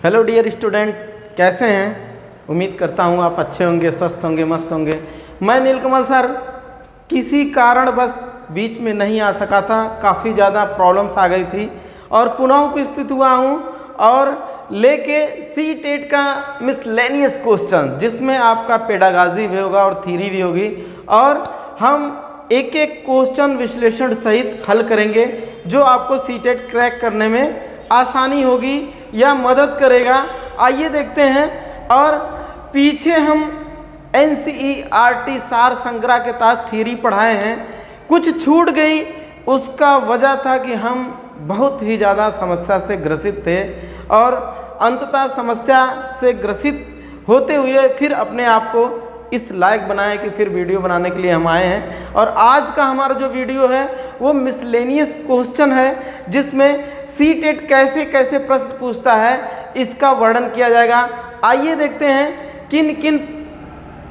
Hello dear student, कैसे हैं? उम्मीद करता हूँ आप अच्छे होंगे, स्वस्थ होंगे, मस्त होंगे। मैं नीलकमल सर किसी कारण बस बीच में नहीं आ सका था, काफ़ी ज़्यादा प्रॉब्लम्स आ गई थी और पुनः उपस्थित हुआ हूँ और लेके सी टेट का मिसलेनियस क्वेश्चन, जिसमें आपका पेडागाजी भी होगा और थ्योरी भी होगी और हम एक एक क्वेश्चन विश्लेषण सहित हल करेंगे जो आपको सी टेट क्रैक करने में आसानी होगी या मदद करेगा। आइए देखते हैं। और पीछे हम NCERT सार संग्रह के तहत थ्योरी पढ़ाए हैं, कुछ छूट गई, उसका वजह था कि हम बहुत ही ज़्यादा समस्या से ग्रसित थे और अंततः समस्या से ग्रसित होते हुए फिर अपने आप को इस लायक बनाए कि फिर वीडियो बनाने के लिए हम आए हैं। और आज का हमारा जो वीडियो है वो मिसलेनियस क्वेश्चन है, जिसमें सी टेट कैसे कैसे प्रश्न पूछता है इसका वर्णन किया जाएगा। आइए देखते हैं किन किन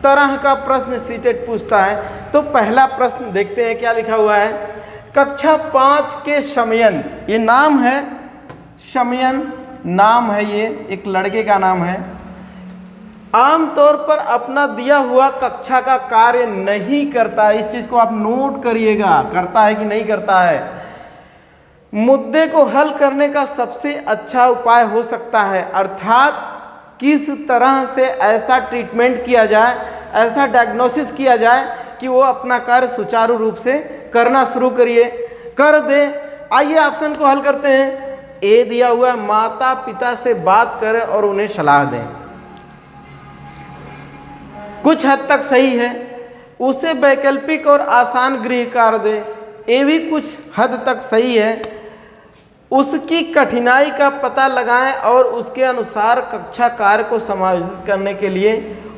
तरह का प्रश्न सी टेट पूछता है। तो पहला प्रश्न देखते हैं क्या लिखा हुआ है। कक्षा 5 के शमयन, ये नाम है शमयन, नाम है, ये एक लड़के का नाम है, आमतौर पर अपना दिया हुआ कक्षा का कार्य नहीं करता है। इस चीज को आप नोट करिएगा, करता है कि नहीं करता है। मुद्दे को हल करने का सबसे अच्छा उपाय हो सकता है, अर्थात किस तरह से ऐसा ट्रीटमेंट किया जाए, ऐसा डायग्नोसिस किया जाए कि वो अपना कार्य सुचारू रूप से करना शुरू कर दे। आइए ऑप्शन को हल करते हैं। ए दिया हुआ है, माता पिता से बात करें और उन्हें सलाह दें, कुछ हद तक सही है। उसे वैकल्पिक और आसान गृह कार्य दे, ये भी कुछ हद तक सही है। उसकी कठिनाई का पता लगाएं और उसके अनुसार कक्षा कार्य को समायोजित करने के लिए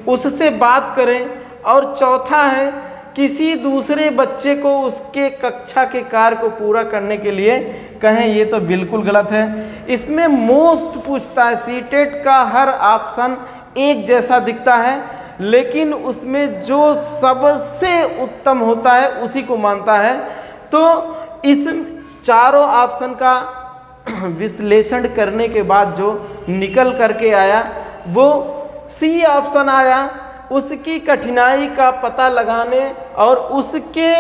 उससे बात करें। और चौथा है, किसी दूसरे बच्चे को उसके कक्षा के कार्य को पूरा करने के लिए कहें। ये तो बिल्कुल गलत है। इसमें मोस्ट पूछता है, सी टेट का हर ऑप्शन एक जैसा दिखता है, लेकिन उसमें जो सबसे उत्तम होता है उसी को मानता है। तो इस चारों ऑप्शन का विश्लेषण करने के बाद जो निकल करके आया वो सी ऑप्शन आया। उसकी कठिनाई का पता लगाने और उसके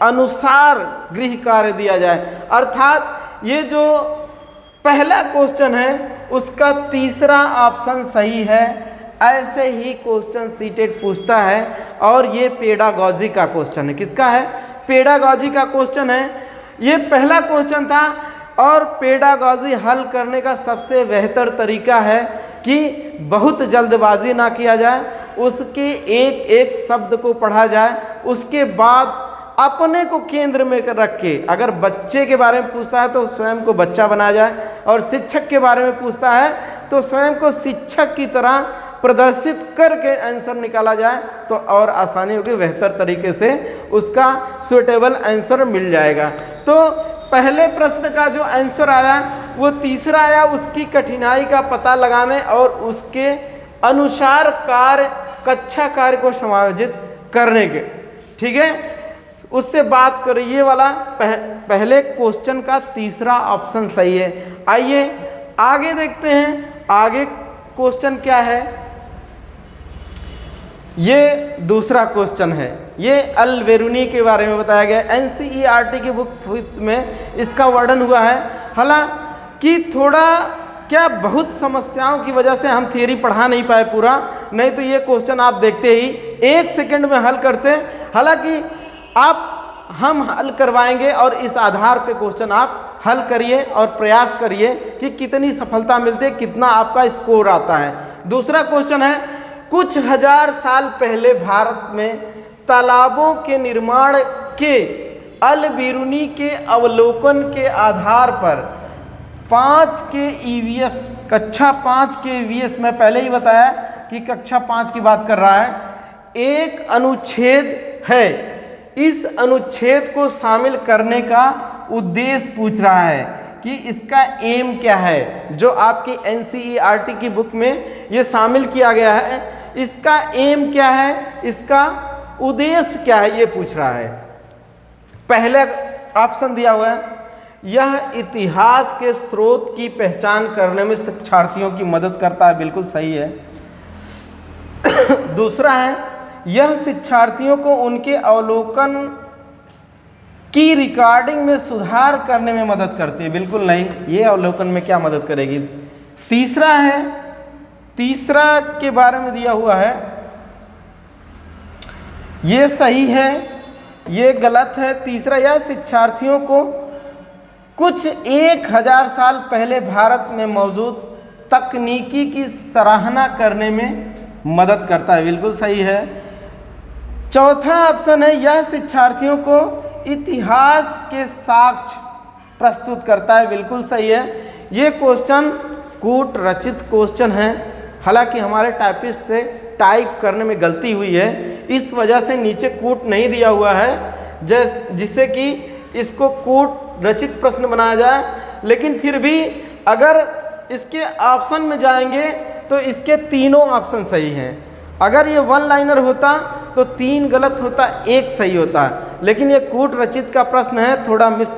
अनुसार गृह कार्य दिया जाए, अर्थात ये जो पहला क्वेश्चन है उसका तीसरा ऑप्शन सही है। ऐसे ही क्वेश्चन सी टेट पूछता है और ये पेडागॉजी का क्वेश्चन है। किसका है? पेडागॉजी का क्वेश्चन है। ये पहला क्वेश्चन था और पेडागॉजी हल करने का सबसे बेहतर तरीका है कि बहुत जल्दबाजी ना किया जाए, उसके एक एक शब्द को पढ़ा जाए, उसके बाद अपने को केंद्र में रख के, अगर बच्चे के बारे में पूछता है तो स्वयं को बच्चा बनाया जाए और शिक्षक के बारे में पूछता है तो स्वयं को शिक्षक की तरह प्रदर्शित करके आंसर निकाला जाए तो और आसानी होगी, बेहतर तरीके से उसका सुटेबल आंसर मिल जाएगा। तो पहले प्रश्न का जो आंसर आया वो तीसरा आया, उसकी कठिनाई का पता लगाने और उसके अनुसार कार्य, कक्षा कार्य को समायोजित करने के, ठीक है, उससे बात करें। ये वाला पहले क्वेश्चन का तीसरा ऑप्शन सही है। आइए आगे देखते हैं, आगे क्वेश्चन क्या है। ये दूसरा क्वेश्चन है, ये अल-बेरूनी के बारे में बताया गया है। NCERT की बुक में इसका वर्णन हुआ है। हालांकि थोड़ा क्या बहुत समस्याओं की वजह से हम थियरी पढ़ा नहीं पाए पूरा, नहीं तो ये क्वेश्चन आप देखते ही 1 सेकंड में हल करते। हालांकि हम हल करवाएंगे और इस आधार पे क्वेश्चन आप हल करिए और प्रयास करिए कि कितनी सफलता मिलती है, कितना आपका स्कोर आता है। दूसरा क्वेश्चन है, कुछ हजार साल पहले भारत में तालाबों के निर्माण के अल-बेरूनी के अवलोकन के आधार पर 5 के EVS, कक्षा 5 के EVS में पहले ही बताया कि कक्षा 5 की बात कर रहा है, एक अनुच्छेद है। इस अनुच्छेद को शामिल करने का उद्देश्य पूछ रहा है कि इसका एम क्या है। जो आपकी NCERT की बुक में ये शामिल किया गया है, इसका एम क्या है, इसका उद्देश्य क्या है, ये पूछ रहा है। पहले ऑप्शन दिया हुआ है यह इतिहास के स्रोत की पहचान करने में शिक्षार्थियों की मदद करता है, बिल्कुल सही है। दूसरा है, यह शिक्षार्थियों को उनके अवलोकन की रिकॉर्डिंग में सुधार करने में मदद करती है, बिल्कुल नहीं, ये अवलोकन में क्या मदद करेगी। तीसरा है, तीसरा के बारे में दिया हुआ है, ये सही है, ये गलत है। तीसरा, यह शिक्षार्थियों को कुछ 1000 साल पहले भारत में मौजूद तकनीकी की सराहना करने में मदद करता है, बिल्कुल सही है। चौथा ऑप्शन है, यह शिक्षार्थियों को इतिहास के साक्ष्य प्रस्तुत करता है, बिल्कुल सही है। ये क्वेश्चन कूट रचित क्वेश्चन है, हालांकि हमारे टाइपिस्ट से टाइप करने में गलती हुई है, इस वजह से नीचे कूट नहीं दिया हुआ है, जिससे कि इसको कूट रचित प्रश्न बनाया जाए। लेकिन फिर भी अगर इसके ऑप्शन में जाएंगे तो इसके तीनों ऑप्शन सही हैं। अगर ये वन लाइनर होता तो 3 गलत होता, 1 सही होता, लेकिन ये कूट रचित का प्रश्न है, थोड़ा मिस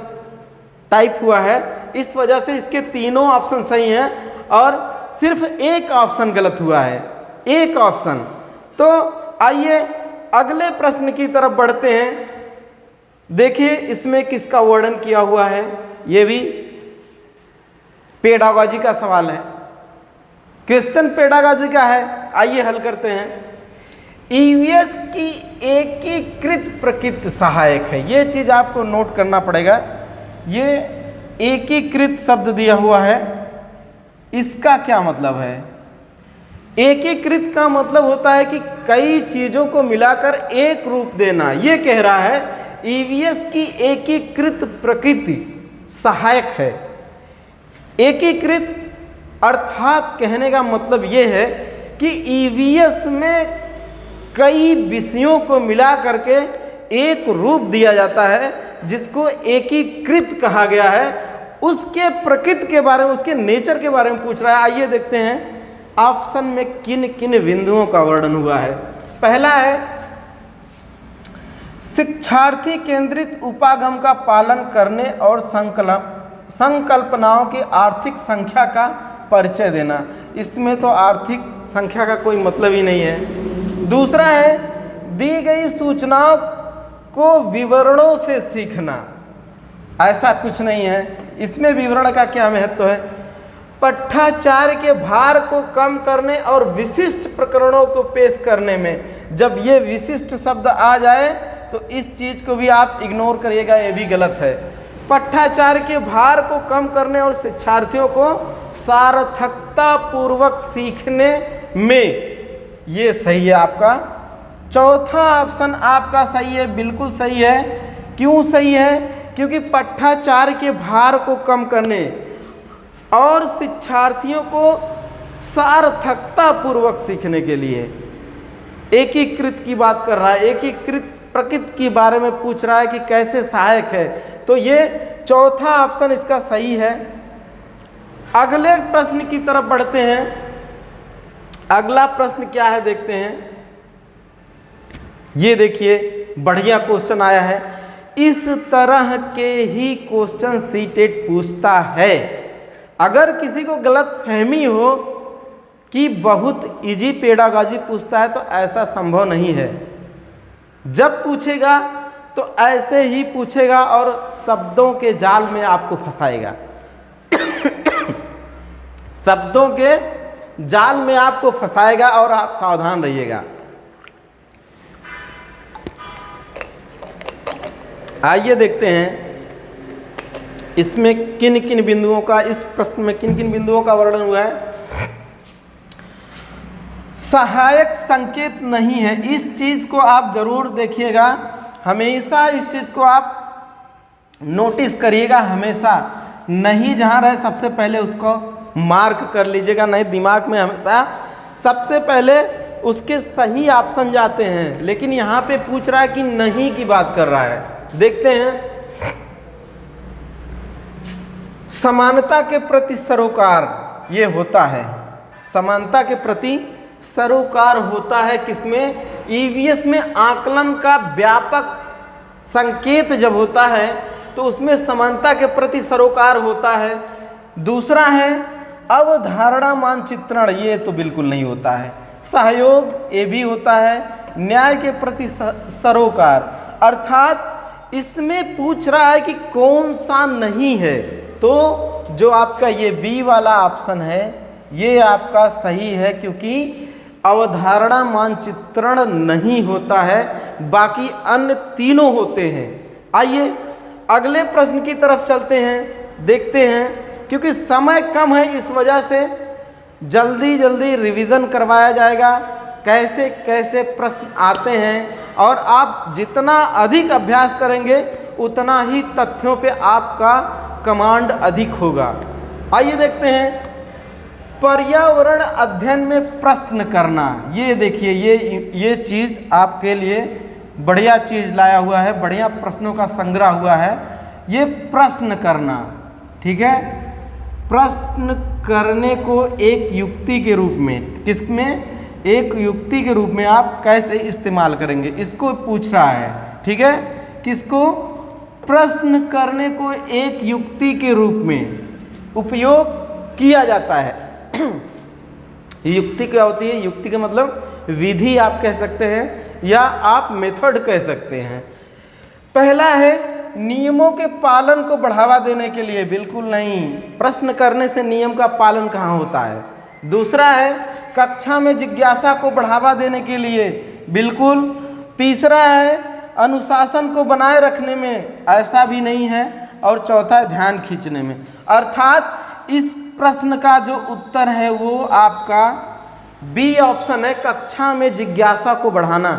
टाइप हुआ है, इस वजह से इसके तीनों ऑप्शन सही हैं और सिर्फ 1 ऑप्शन गलत हुआ है, 1 ऑप्शन। तो आइए अगले प्रश्न की तरफ बढ़ते हैं। देखिए इसमें किसका वर्णन किया हुआ है, ये भी पेडागॉजी का सवाल है, क्वेश्चन पेडागॉजी का है। आइए हल करते हैं। ईवीएस की एकीकृत प्रकृति सहायक है, ये चीज आपको नोट करना पड़ेगा। ये एकीकृत शब्द दिया हुआ है, इसका क्या मतलब है? एकीकृत का मतलब होता है कि कई चीजों को मिलाकर एक रूप देना। ये कह रहा है ईवीएस की एकीकृत प्रकृति सहायक है। एकीकृत अर्थात कहने का मतलब ये है कि ईवीएस में कई विषयों को मिला करके एक रूप दिया जाता है, जिसको एकीकृत कहा गया है। उसके प्रकृति के बारे में, उसके नेचर के बारे में पूछ रहा है। आइए देखते हैं ऑप्शन में किन किन बिंदुओं का वर्णन हुआ है। पहला है, शिक्षार्थी केंद्रित उपागम का पालन करने और संकल्पनाओं की आर्थिक संख्या का परिचय देना। इसमें तो आर्थिक संख्या का कोई मतलब ही नहीं है। दूसरा है, दी गई सूचनाओं को विवरणों से सीखना। ऐसा कुछ नहीं है, इसमें विवरण का क्या महत्व है? पट्टाचार्य के भार को कम करने और विशिष्ट प्रकरणों को पेश करने में, जब ये विशिष्ट शब्द आ जाए तो इस चीज को भी आप इग्नोर करिएगा, ये भी गलत है। पट्टाचार्य के भार को कम करने और शिक्षार्थियों को सार्थकता पूर्वक सीखने में, ये सही है आपका। चौथा ऑप्शन आपका सही है, बिल्कुल सही है। क्यों सही है? क्योंकि पट्टाचार्य के भार को कम करने और शिक्षार्थियों को सार्थकता पूर्वक सीखने के लिए एकीकृत की बात कर रहा है, एकीकृत प्रकृति के बारे में पूछ रहा है कि कैसे सहायक है, तो ये चौथा ऑप्शन इसका सही है। अगले प्रश्न की तरफ बढ़ते हैं। अगला प्रश्न क्या है देखते हैं। ये देखिए बढ़िया क्वेश्चन आया है। इस तरह के ही क्वेश्चन सीटेट पूछता है। अगर किसी को गलत फहमी हो कि बहुत इजी पेडागॉजी पूछता है तो ऐसा संभव नहीं है। जब पूछेगा तो ऐसे ही पूछेगा और शब्दों के जाल में आपको फंसाएगा। शब्दों के जाल में आपको फंसाएगा और आप सावधान रहिएगा। आइए देखते हैं इसमें किन किन बिंदुओं का, इस प्रश्न में किन किन बिंदुओं का वर्णन हुआ है। सहायक संकेत नहीं है, इस चीज को आप जरूर देखिएगा, हमेशा इस चीज को आप नोटिस करिएगा। हमेशा नहीं जहां रहे सबसे पहले उसको मार्क कर लीजिएगा, नहीं दिमाग में हमेशा सबसे पहले उसके सही ऑप्शन जाते हैं। लेकिन यहाँ पे पूछ रहा है कि नहीं की बात कर रहा है। देखते हैं, समानता के प्रति सरोकार ये होता है, समानता के प्रति सरोकार होता है किसमें? ईवीएस में आकलन का व्यापक संकेत जब होता है तो उसमें समानता के प्रति सरोकार होता है। दूसरा है अवधारणा मानचित्रण, ये तो बिल्कुल नहीं होता है। सहयोग ये भी होता है। न्याय के प्रति सरोकार, अर्थात इसमें पूछ रहा है कि कौन सा नहीं है, तो जो आपका ये बी वाला ऑप्शन है ये आपका सही है, क्योंकि अवधारणा मानचित्रण नहीं होता है, बाकी अन्य तीनों होते हैं। आइए अगले प्रश्न की तरफ चलते हैं, देखते हैं। क्योंकि समय कम है इस वजह से जल्दी जल्दी रिवीजन करवाया जाएगा, कैसे कैसे प्रश्न आते हैं, और आप जितना अधिक अभ्यास करेंगे उतना ही तथ्यों पे आपका कमांड अधिक होगा। आइए देखते हैं पर्यावरण अध्ययन में प्रश्न करना। ये देखिए ये चीज़ आपके लिए बढ़िया चीज़ लाया हुआ है, बढ़िया प्रश्नों का संग्रह हुआ है। ये प्रश्न करना, ठीक है। प्रश्न करने को एक युक्ति के रूप में, किसमें, एक युक्ति के रूप में आप कैसे इस्तेमाल करेंगे, इसको पूछ रहा है, ठीक है। किसको, प्रश्न करने को एक युक्ति के रूप में उपयोग किया जाता है। युक्ति क्या होती है, युक्ति का मतलब विधि आप कह सकते हैं, या आप मेथड कह सकते हैं। पहला है नियमों के पालन को बढ़ावा देने के लिए, बिल्कुल नहीं, प्रश्न करने से नियम का पालन कहाँ होता है। दूसरा है कक्षा में जिज्ञासा को बढ़ावा देने के लिए, बिल्कुल। तीसरा है अनुशासन को बनाए रखने में, ऐसा भी नहीं है। और चौथा है ध्यान खींचने में। अर्थात इस प्रश्न का जो उत्तर है वो आपका बी ऑप्शन है, कक्षा में जिज्ञासा को बढ़ाना।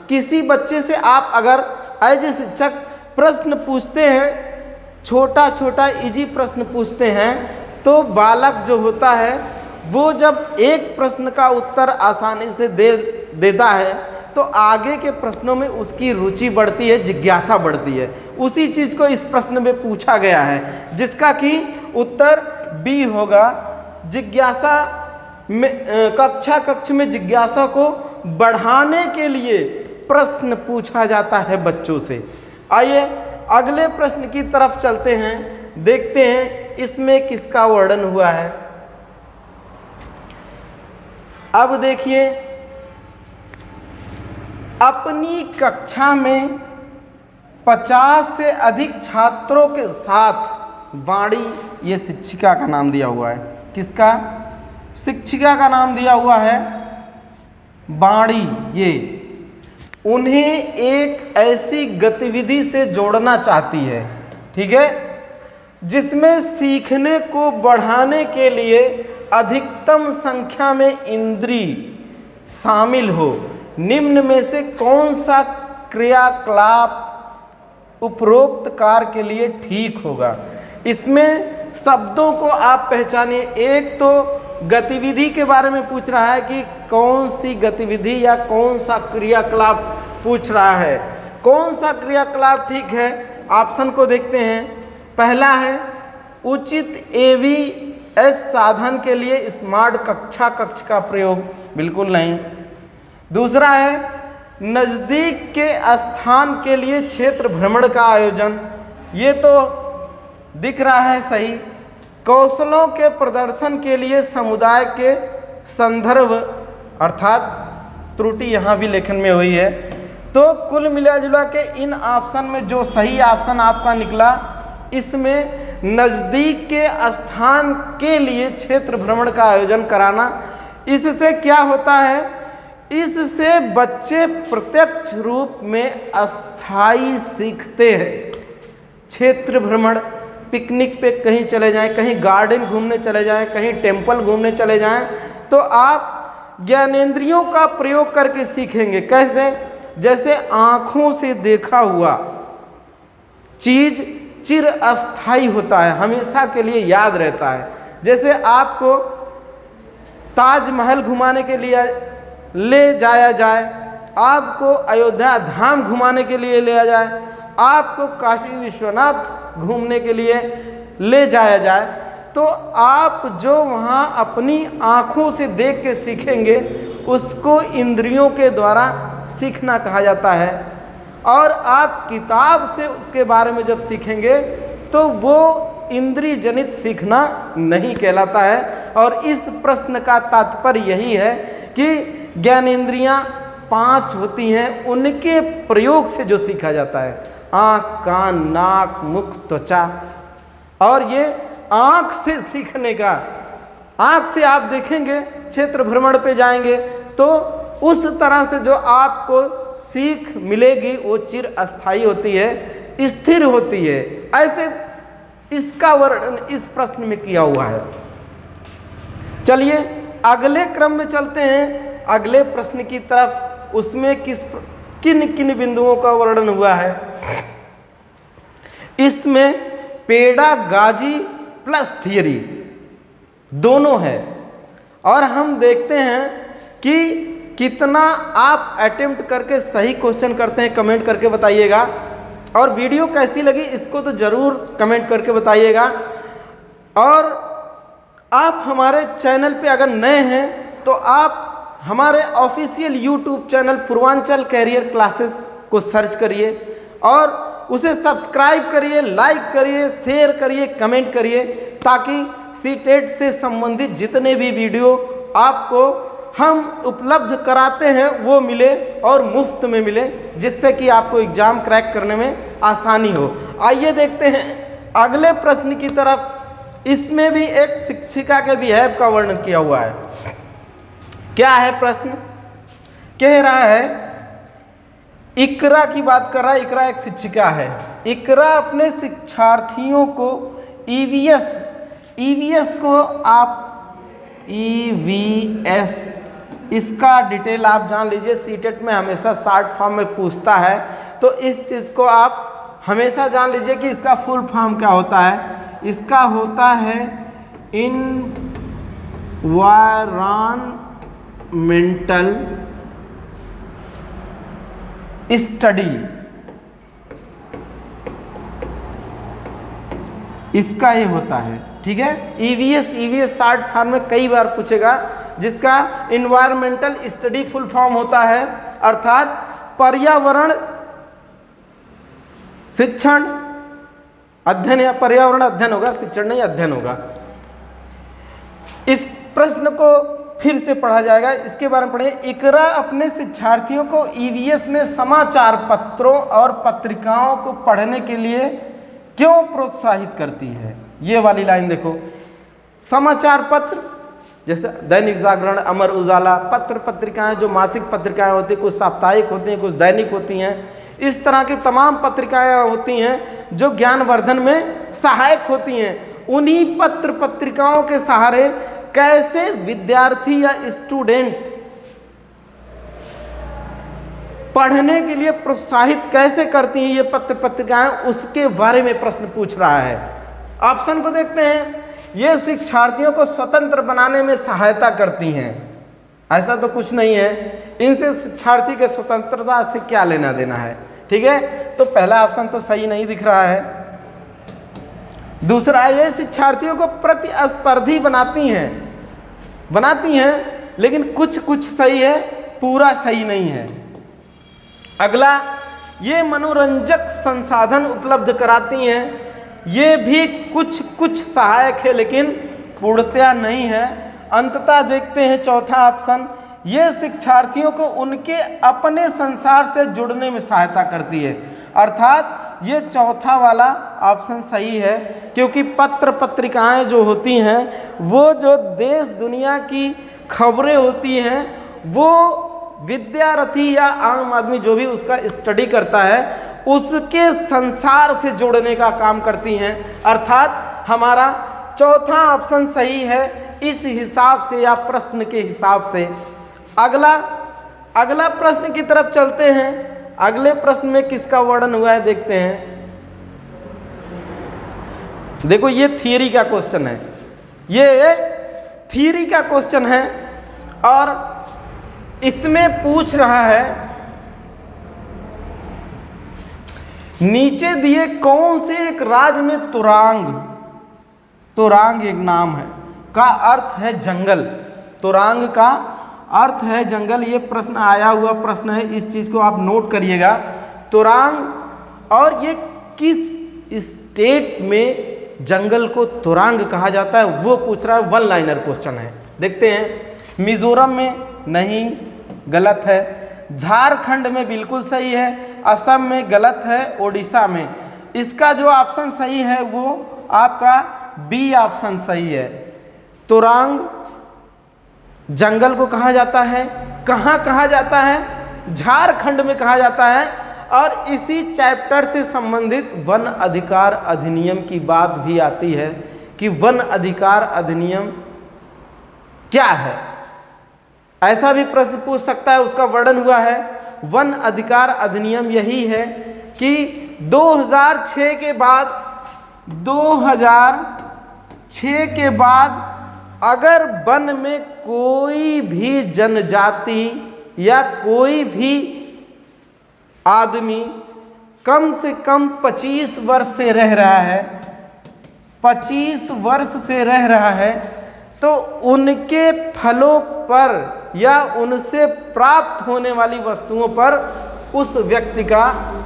किसी बच्चे से आप अगर एज ए शिक्षक प्रश्न पूछते हैं, छोटा छोटा इजी प्रश्न पूछते हैं, तो बालक जो होता है वो जब एक प्रश्न का उत्तर आसानी से देता है तो आगे के प्रश्नों में उसकी रुचि बढ़ती है, जिज्ञासा बढ़ती है। उसी चीज़ को इस प्रश्न में पूछा गया है, जिसका कि उत्तर बी होगा। जिज्ञासा में कक्ष में जिज्ञासा को बढ़ाने के लिए प्रश्न पूछा जाता है बच्चों से। आइए अगले प्रश्न की तरफ चलते हैं, देखते हैं इसमें किसका वर्णन हुआ है। अब देखिए, अपनी कक्षा में 50 से अधिक छात्रों के साथ बाणी, ये शिक्षिका का नाम दिया हुआ है, किसका, शिक्षिका का नाम दिया हुआ है बाणी। ये उन्हें एक ऐसी गतिविधि से जोड़ना चाहती है, ठीक है, जिसमें सीखने को बढ़ाने के लिए अधिकतम संख्या में इंद्रिय शामिल हो। निम्न में से कौन सा क्रियाकलाप उपरोक्त कार्य के लिए ठीक होगा। इसमें शब्दों को आप पहचानिए। एक तो गतिविधि के बारे में पूछ रहा है कि कौन सी गतिविधि या कौन सा क्रियाकलाप पूछ रहा है। कौन सा क्रियाकलाप ठीक है, ऑप्शन को देखते हैं। पहला है उचित एवीएस साधन के लिए स्मार्ट कक्ष का प्रयोग, बिल्कुल नहीं। दूसरा है नज़दीक के स्थान के लिए क्षेत्र भ्रमण का आयोजन, ये तो दिख रहा है सही। कौशलों के प्रदर्शन के लिए समुदाय के संदर्भ, अर्थात त्रुटि यहाँ भी लेखन में हुई है। तो कुल मिला जुला के इन ऑप्शन में जो सही ऑप्शन आपका निकला, इसमें नज़दीक के स्थान के लिए क्षेत्र भ्रमण का आयोजन कराना। इससे क्या होता है, इससे बच्चे प्रत्यक्ष रूप में अस्थाई सीखते हैं। क्षेत्र भ्रमण, पिकनिक पे कहीं चले जाएं, कहीं गार्डन घूमने चले जाएं, कहीं टेम्पल घूमने चले जाएं, तो आप ज्ञानेंद्रियों का प्रयोग करके सीखेंगे। कैसे, जैसे आँखों से देखा हुआ चीज़ चिर अस्थाई होता है, हमेशा के लिए याद रहता है। जैसे आपको ताजमहल घुमाने के लिए ले जाया जाए, आपको अयोध्या धाम घुमाने के लिए ले जाए, आपको काशी विश्वनाथ घूमने के लिए ले जाया जाए, तो आप जो वहाँ अपनी आँखों से देख के सीखेंगे उसको इंद्रियों के द्वारा सीखना कहा जाता है। और आप किताब से उसके बारे में जब सीखेंगे तो वो इंद्रिय जनित सीखना नहीं कहलाता है। और इस प्रश्न का तात्पर्य यही है कि ज्ञानेंद्रियां 5 होती हैं, उनके प्रयोग से जो सीखा जाता है, आँख, कान, नाक, मुख, त्वचा, और ये आँख से सीखने का, आँख से आप देखेंगे, क्षेत्र भ्रमण पे जाएंगे तो उस तरह से जो आपको सीख मिलेगी वो चिर अस्थायी होती है, स्थिर होती है। ऐसे इसका वर्णन इस प्रश्न में किया हुआ है। चलिए अगले क्रम में चलते हैं, अगले प्रश्न की तरफ। उसमें किन किन बिंदुओं का वर्णन हुआ है। इसमें पेडागाजी प्लस थियरी दोनों है, और हम देखते हैं कि कितना आप अटेम्प्ट करके सही क्वेश्चन करते हैं, कमेंट करके बताइएगा। और वीडियो कैसी लगी इसको तो ज़रूर कमेंट करके बताइएगा। और आप हमारे चैनल पे अगर नए हैं तो आप हमारे official YouTube channel Purvanchal career classes को सर्च करिए और उसे सब्सक्राइब करिए, लाइक करिए, शेयर करिए, कमेंट करिए, ताकि सीटेट से संबंधित जितने भी वीडियो आपको हम उपलब्ध कराते हैं वो मिले और मुफ्त में मिले, जिससे कि आपको एग्ज़ाम क्रैक करने में आसानी हो। आइए देखते हैं अगले प्रश्न की तरफ। इसमें भी एक शिक्षिका के बिहेव का वर्णन किया हुआ है। क्या है प्रश्न? कह रहा है, इकरा की बात कर रहा है। इकरा एक शिक्षिका है। इकरा अपने शिक्षार्थियों को ईवीएस को आप EVS इसका डिटेल आप जान लीजिए। सीटेट में हमेशा शॉर्ट फॉर्म में पूछता है, तो इस चीज़ को आप हमेशा जान लीजिए कि इसका फुल फॉर्म क्या होता है। इसका होता है इन्वायरमेंटल स्टडी। इसका ये होता है, ठीक है। EVS शॉर्ट फॉर्म में कई बार पूछेगा, जिसका इन्वायरमेंटल स्टडी फुल फॉर्म होता है, अर्थात पर्यावरण शिक्षण अध्ययन, या पर्यावरण अध्ययन होगा, शिक्षण नहीं अध्ययन होगा। इस प्रश्न को फिर से पढ़ा जाएगा, इसके बारे में पढ़िए। इकरा अपने शिक्षार्थियों को EVS में समाचार पत्रों और पत्रिकाओं को पढ़ने के लिए क्यों प्रोत्साहित करती है। ये वाली लाइन देखो। समाचार पत्र जैसे दैनिक जागरण, अमर उजाला, पत्र पत्रिकाएं जो मासिक पत्रिकाएं होती हैं, कुछ साप्ताहिक होती हैं, कुछ दैनिक होती हैं, इस तरह की तमाम पत्रिकाएं होती हैं जो ज्ञानवर्धन में सहायक होती हैं। उन्हीं पत्र पत्रिकाओं के सहारे कैसे विद्यार्थी या स्टूडेंट पढ़ने के लिए प्रोत्साहित कैसे करती हैं ये पत्र पत्रिकाएं, उसके बारे में प्रश्न पूछ रहा है। ऑप्शन को देखते हैं। ये शिक्षार्थियों को स्वतंत्र बनाने में सहायता करती हैं। ऐसा तो कुछ नहीं है, इनसे शिक्षार्थी के स्वतंत्रता से क्या लेना देना है, ठीक है। तो पहला ऑप्शन तो सही नहीं दिख रहा है। दूसरा, ये शिक्षार्थियों को प्रतिस्पर्धी बनाती हैं, लेकिन कुछ कुछ सही है, पूरा सही नहीं है। अगला, ये मनोरंजक संसाधन उपलब्ध कराती हैं। ये भी कुछ कुछ सहायक है, लेकिन पूर्णतया नहीं है। अंततः देखते हैं चौथा ऑप्शन, ये शिक्षार्थियों को उनके अपने संसार से जुड़ने में सहायता करती है। अर्थात ये चौथा वाला ऑप्शन सही है, क्योंकि पत्र पत्रिकाएं जो होती हैं, वो जो देश दुनिया की खबरें होती हैं, वो विद्यार्थी या आम आदमी जो भी उसका स्टडी करता है, उसके संसार से जोड़ने का काम करती हैं। अर्थात हमारा चौथा ऑप्शन सही है इस हिसाब से या प्रश्न के हिसाब से। अगला प्रश्न की तरफ चलते हैं। अगले प्रश्न में किसका वर्णन हुआ है देखते हैं। देखो, ये थियरी का क्वेश्चन है, ये थियरी का क्वेश्चन है, और इसमें पूछ रहा है नीचे दिए कौन से एक राज्य में तुरांग एक नाम है का अर्थ है जंगल। तुरांग का अर्थ है जंगल। ये प्रश्न आया हुआ प्रश्न है, इस चीज को आप नोट करिएगा। तुरांग, और ये किस स्टेट में जंगल को तुरांग कहा जाता है वो पूछ रहा है। वन लाइनर क्वेश्चन है, देखते हैं। मिजोरम में नहीं, गलत है। झारखंड में बिल्कुल सही है। असम में गलत है। ओडिशा में। इसका जो ऑप्शन सही है वो आपका बी ऑप्शन सही है। तुरांग जंगल को कहा जाता है। कहाँ कहा जाता है? झारखंड में कहा जाता है। और इसी चैप्टर से संबंधित वन अधिकार अधिनियम की बात भी आती है कि वन अधिकार अधिनियम क्या है, ऐसा भी प्रश्न पूछ सकता है। उसका वर्णन हुआ है। वन अधिकार अधिनियम यही है कि 2006 के बाद अगर वन में कोई भी जनजाति या कोई भी आदमी कम से कम 25 वर्ष से रह रहा है, 25 वर्ष से रह रहा है, तो उनके फलों पर या उनसे प्राप्त होने वाली वस्तुओं पर उस व्यक्ति का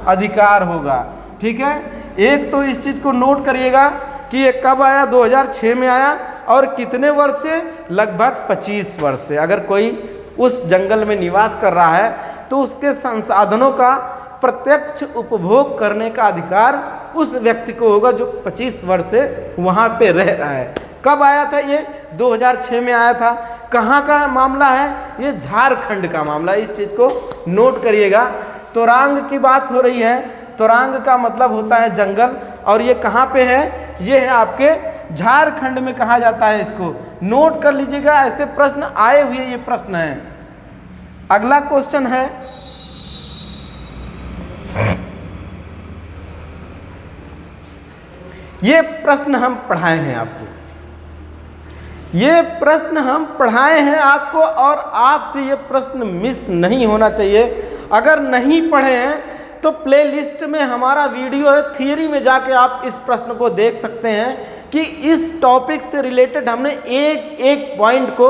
अधिकार होगा। ठीक है, एक तो इस चीज़ को नोट करिएगा कि ये कब आया, 2006 में आया, और कितने वर्ष से? लगभग 25 वर्ष से। अगर कोई उस जंगल में निवास कर रहा है तो उसके संसाधनों का प्रत्यक्ष उपभोग करने का अधिकार उस व्यक्ति को होगा जो 25 वर्ष से वहाँ पे रह रहा है। कब आया था ये? 2006 में आया था। कहाँ का मामला है? ये झारखंड का मामला है। इस चीज़ को नोट करिएगा। तुरांग की बात हो रही है। तुरांग का मतलब होता है जंगल, और ये कहाँ पे है? ये है आपके झारखंड में कहा जाता है। इसको नोट कर लीजिएगा, ऐसे प्रश्न आए हुए ये प्रश्न है। अगला क्वेश्चन है, ये प्रश्न हम पढ़ाए हैं आपको, ये प्रश्न हम पढ़ाए हैं आपको, और आपसे ये प्रश्न मिस नहीं होना चाहिए। अगर नहीं पढ़े हैं तो प्लेलिस्ट में हमारा वीडियो है, थियरी में जाके आप इस प्रश्न को देख सकते हैं कि इस टॉपिक से रिलेटेड हमने एक एक पॉइंट को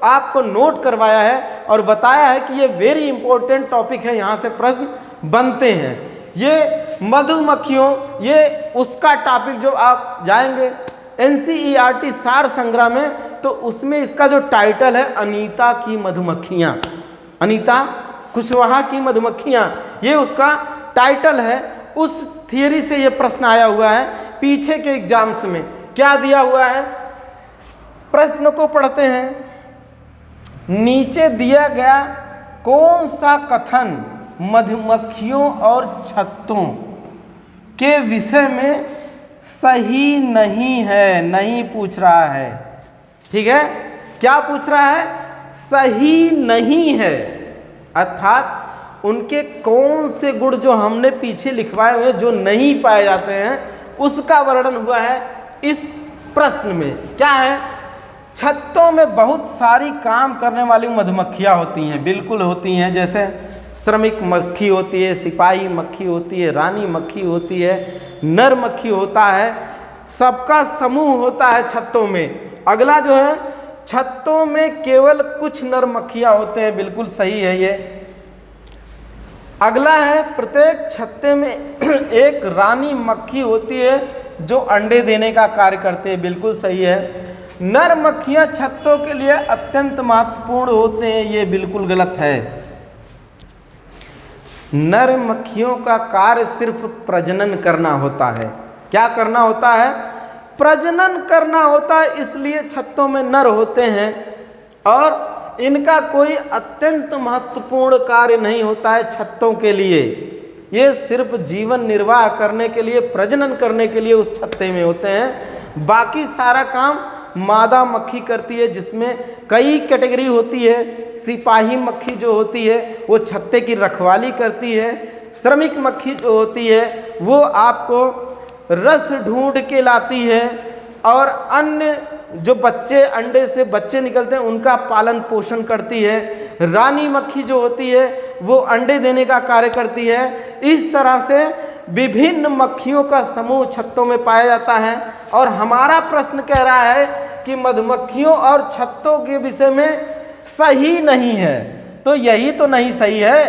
आपको नोट करवाया है और बताया है कि ये वेरी इंपॉर्टेंट टॉपिक है, यहाँ से प्रश्न बनते हैं। ये मधुमक्खियों, ये उसका टॉपिक जो आप जाएंगे NCERT सार संग्रह में, तो उसमें इसका जो टाइटल है अनीता की मधुमक्खियाँ, अनीता कुशवाहा की मधुमक्खियाँ, ये उसका टाइटल है। उस थियरी से ये प्रश्न आया हुआ है। पीछे के एग्जाम्स में क्या दिया हुआ है, प्रश्न को पढ़ते हैं। नीचे दिया गया कौन सा कथन मधुमक्खियों और छत्तों के विषय में सही नहीं है? नहीं पूछ रहा है, ठीक है, क्या पूछ रहा है? सही नहीं है, अर्थात उनके कौन से गुण जो हमने पीछे लिखवाए हुए जो नहीं पाए जाते हैं उसका वर्णन हुआ है इस प्रश्न में। क्या है? छत्तों में बहुत सारी काम करने वाली मधुमक्खियाँ होती हैं, बिल्कुल होती हैं। जैसे श्रमिक मक्खी होती है, सिपाही मक्खी होती है, रानी मक्खी होती है, नर मक्खी होता है, सबका समूह होता है छत्तों में। अगला जो है, छत्तों में केवल कुछ नर मक्खियाँ होते हैं, बिल्कुल सही है ये। अगला है, प्रत्येक छत्ते में एक रानी मक्खी होती है जो अंडे देने का कार्य करते हैं, बिल्कुल सही है। नर मक्खियाँ छत्तों के लिए अत्यंत महत्वपूर्ण होते हैं, ये बिल्कुल गलत है। नर मक्खियों का कार्य सिर्फ प्रजनन करना होता है। क्या करना होता है? प्रजनन करना होता है, इसलिए छत्तों में नर होते हैं और इनका कोई अत्यंत महत्वपूर्ण कार्य नहीं होता है छत्तों के लिए। ये सिर्फ जीवन निर्वाह करने के लिए, प्रजनन करने के लिए उस छत्ते में होते हैं। बाकी सारा काम मादा मक्खी करती है, जिसमें कई कैटेगरी होती है। सिपाही मक्खी जो होती है वो छत्ते की रखवाली करती है। श्रमिक मक्खी जो होती है वो आपको रस ढूंढ के लाती है, और अन्य जो बच्चे, अंडे से बच्चे निकलते हैं उनका पालन पोषण करती है। रानी मक्खी जो होती है वो अंडे देने का कार्य करती है। इस तरह से विभिन्न मक्खियों का समूह छत्तों में पाया जाता है। और हमारा प्रश्न कह रहा है कि मधुमक्खियों और छत्तों के विषय में सही नहीं है, तो यही तो नहीं सही है।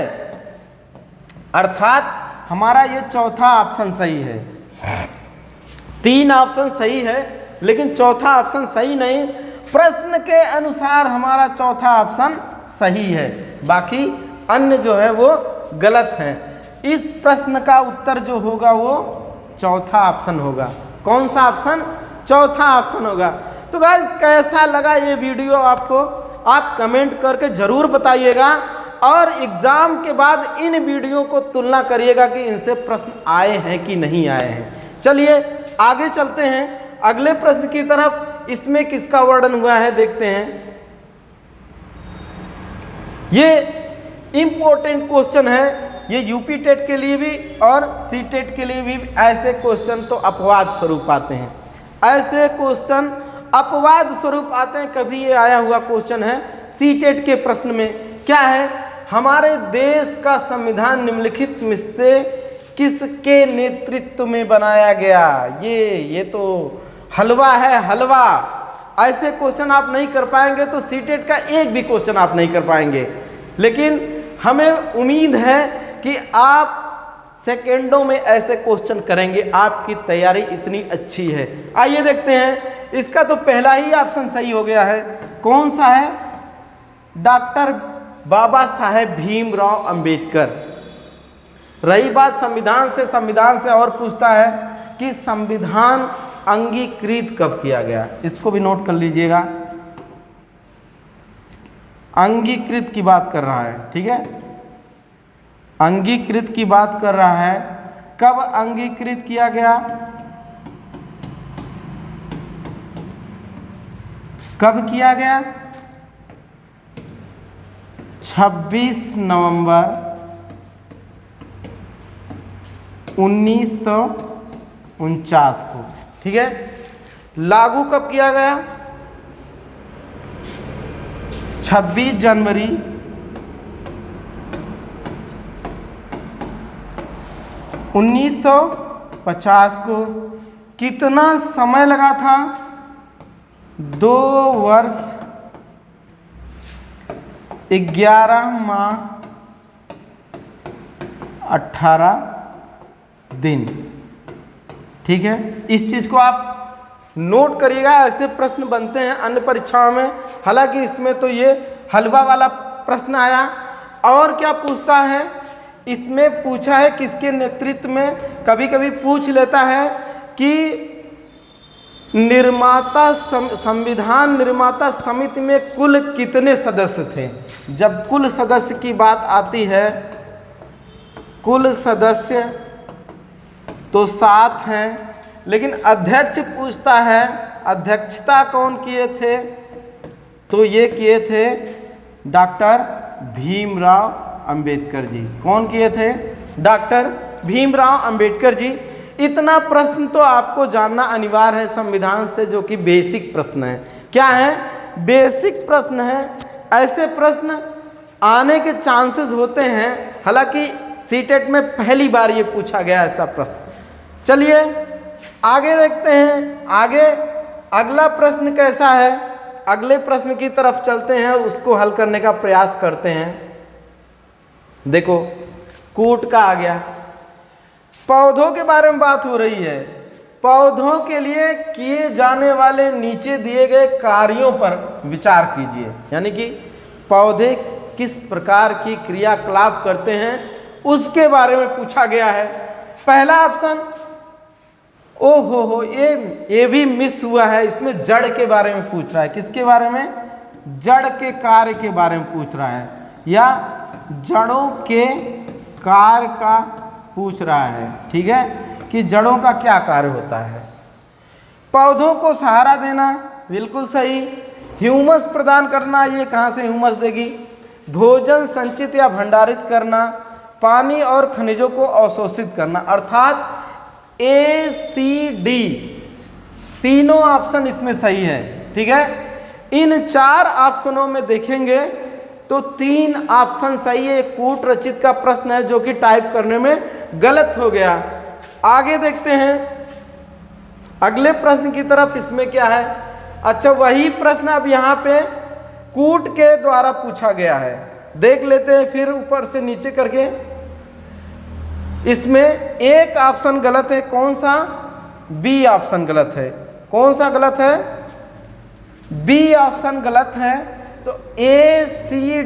अर्थात हमारा ये चौथा ऑप्शन सही है। 3 ऑप्शन सही है लेकिन चौथा ऑप्शन सही नहीं। प्रश्न के अनुसार हमारा चौथा ऑप्शन सही है, बाकी अन्य जो है वो गलत है। इस प्रश्न का उत्तर जो होगा वो चौथा ऑप्शन होगा। कौन सा ऑप्शन? चौथा ऑप्शन होगा। तो गाइस कैसा लगा ये वीडियो आपको? आप कमेंट करके ज़रूर बताइएगा और एग्ज़ाम के बाद इन वीडियो को तुलना करिएगा कि इनसे प्रश्न आए हैं कि नहीं आए हैं। चलिए आगे चलते हैं अगले प्रश्न की तरफ। इसमें किसका वर्णन हुआ है देखते हैं। ये इम्पोर्टेंट क्वेश्चन है, ये यूपी टेट के लिए भी और सी टेट के लिए भी ऐसे क्वेश्चन तो अपवाद स्वरूप आते हैं। ऐसे क्वेश्चन अपवाद स्वरूप आते हैं। कभी ये आया हुआ क्वेश्चन है सी टेट के प्रश्न में, क्या है? हमारे देश का संविधान निम्नलिखित में से किसके नेतृत्व में बनाया गया? ये तो हलवा है, हलवा। ऐसे क्वेश्चन आप नहीं कर पाएंगे तो सी टेट का एक भी क्वेश्चन आप नहीं कर पाएंगे। लेकिन हमें उम्मीद है कि आप सेकेंडों में ऐसे क्वेश्चन करेंगे, आपकी तैयारी इतनी अच्छी है। आइए देखते हैं। इसका तो पहला ही ऑप्शन सही हो गया है। कौन सा है? डॉक्टर बाबा साहेब भीमराव अंबेडकर। रही बात संविधान से और पूछता है कि संविधान अंगीकृत कब किया गया? इसको भी नोट कर लीजिएगा। अंगीकृत की बात कर रहा है, ठीक है, अंगीकृत की बात कर रहा है। कब अंगीकृत किया गया? कब किया गया? 26 नवंबर 1949 को, ठीक है। लागू कब किया गया? 26 जनवरी 1950 को। कितना समय लगा था? 2 वर्ष 11 माह 18 दिन, ठीक है। इस चीज़ को आप नोट करिएगा। ऐसे प्रश्न बनते हैं अन्य परीक्षाओं में। हालांकि इसमें तो ये हलवा वाला प्रश्न आया। और क्या पूछता है? इसमें पूछा है किसके नेतृत्व में। कभी कभी पूछ लेता है कि संविधान निर्माता समिति में कुल कितने सदस्य थे। जब कुल सदस्य की बात आती है, कुल सदस्य तो 7 हैं, लेकिन अध्यक्ष पूछता है अध्यक्षता कौन किए थे? तो ये किए थे डॉक्टर भीमराव अंबेडकर जी। कौन किए थे? डॉक्टर भीमराव अंबेडकर जी। इतना प्रश्न तो आपको जानना अनिवार्य है संविधान से, जो कि बेसिक प्रश्न है। क्या है? बेसिक प्रश्न है। ऐसे प्रश्न आने के चांसेस होते हैं। हालांकि सीटेट में पहली बार ये पूछा गया ऐसा प्रश्न। चलिए आगे देखते हैं। आगे अगला प्रश्न कैसा है? अगले प्रश्न की तरफ चलते हैं और उसको हल करने का प्रयास करते हैं। देखो कूट का आ गया। पौधों के बारे में बात हो रही है। पौधों के लिए किए जाने वाले नीचे दिए गए कार्यों पर विचार कीजिए। यानी कि पौधे किस प्रकार की क्रियाकलाप करते हैं उसके बारे में पूछा गया है। पहला ऑप्शन, ओहो ये भी मिस हुआ है। इसमें जड़ के बारे में पूछ रहा है। किसके बारे में? जड़ के कार्य के बारे में पूछ रहा है, या जड़ों के कार्य का पूछ रहा है, ठीक है, कि जड़ों का क्या कार्य होता है। पौधों को सहारा देना, बिल्कुल सही। ह्यूमस प्रदान करना, ये कहाँ से ह्यूमस देगी। भोजन संचित या भंडारित करना, पानी और खनिजों को अवशोषित करना। अर्थात ACD तीनों ऑप्शन इसमें सही है, ठीक है। इन 4 ऑप्शनों में देखेंगे तो 3 ऑप्शन सही है। कूट रचित का प्रश्न है जो कि टाइप करने में गलत हो गया। आगे देखते हैं अगले प्रश्न की तरफ। इसमें क्या है? अच्छा, वही प्रश्न अब यहाँ पे कूट के द्वारा पूछा गया है। देख लेते हैं फिर ऊपर से नीचे करके। इसमें एक ऑप्शन गलत है, कौन सा? बी ऑप्शन गलत है। कौन सा गलत है? बी ऑप्शन गलत है। तो ए सी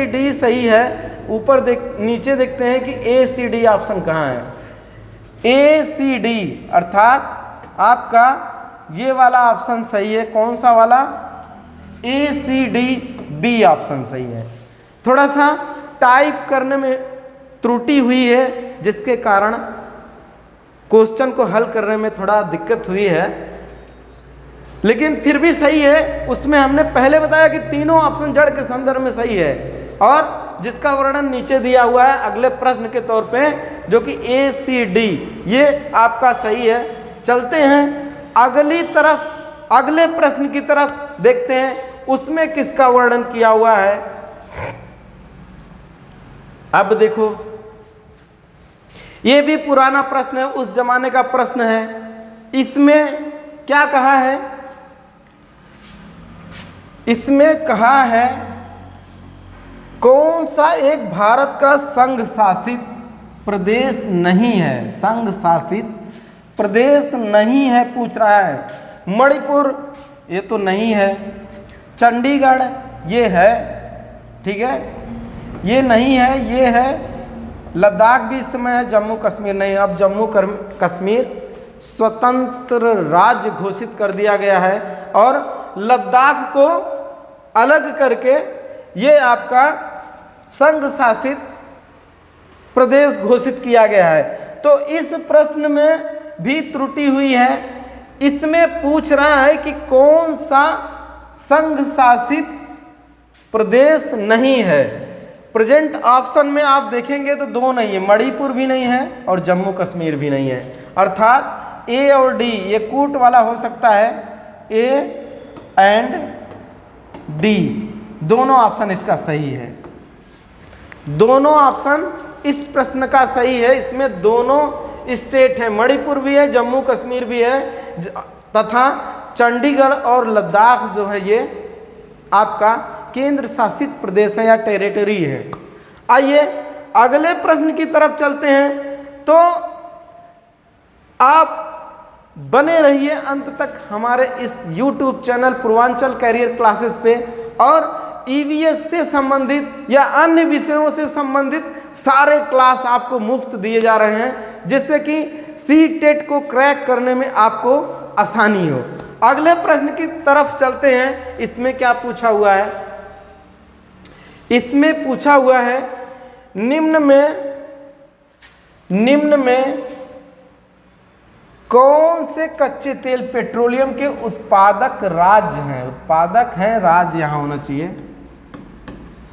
डी सही है। ऊपर नीचे देखते हैं कि ए सी डी ऑप्शन कहाँ है। ए सी डी अर्थात आपका ये वाला ऑप्शन सही है। कौन सा वाला? ए सी डी बी ऑप्शन सही है। थोड़ा सा टाइप करने में त्रुटि हुई है, जिसके कारण क्वेश्चन को हल करने में थोड़ा दिक्कत हुई है, लेकिन फिर भी सही है। उसमें हमने पहले बताया कि तीनों ऑप्शन जड़ के संदर्भ में सही है, और जिसका वर्णन नीचे दिया हुआ है अगले प्रश्न के तौर पे, जो कि ए सी डी, ये आपका सही है। चलते हैं अगली तरफ, अगले प्रश्न की तरफ देखते हैं उसमें किसका वर्णन किया हुआ है। अब देखो, ये भी पुराना प्रश्न है, उस जमाने का प्रश्न है। इसमें क्या कहा है? इसमें कहा है कौन सा एक भारत का संघ शासित प्रदेश नहीं है? संघ शासित प्रदेश नहीं है पूछ रहा है। मणिपुर ये तो नहीं है, चंडीगढ़ ये है, ठीक है, ये नहीं है, ये है। लद्दाख भी इस समय है, जम्मू कश्मीर नहीं। अब जम्मू कश्मीर स्वतंत्र राज्य घोषित कर दिया गया है, और लद्दाख को अलग करके ये आपका संघ शासित प्रदेश घोषित किया गया है। तो इस प्रश्न में भी त्रुटि हुई है। इसमें पूछ रहा है कि कौन सा संघ शासित प्रदेश नहीं है। प्रेजेंट ऑप्शन में आप देखेंगे तो दो नहीं है, मणिपुर भी नहीं है और जम्मू कश्मीर भी नहीं है। अर्थात ए और डी ये कूट वाला हो सकता है। ए एंड डी दोनों ऑप्शन इसका सही है। दोनों ऑप्शन इस प्रश्न का सही है। इसमें दोनों स्टेट है, मणिपुर भी है, जम्मू कश्मीर भी है, तथा चंडीगढ़ और लद्दाख जो है ये आपका केंद्र शासित प्रदेश है या टेरिटरी है। आइए अगले प्रश्न की तरफ चलते हैं। तो आप बने रहिए अंत तक हमारे इस YouTube channel Purvanchal career classes पे, और ईवीएस से संबंधित या अन्य विषयों से संबंधित सारे क्लास आपको मुफ्त दिए जा रहे हैं, जिससे कि सी-टेट को क्रैक करने में आपको आसानी हो। अगले प्रश्न की तरफ चलते हैं। इसमें क्या पूछा हुआ है? इसमें पूछा हुआ है निम्न में कौन से कच्चे तेल पेट्रोलियम के उत्पादक राज्य हैं? उत्पादक हैं राज्य यहाँ होना चाहिए।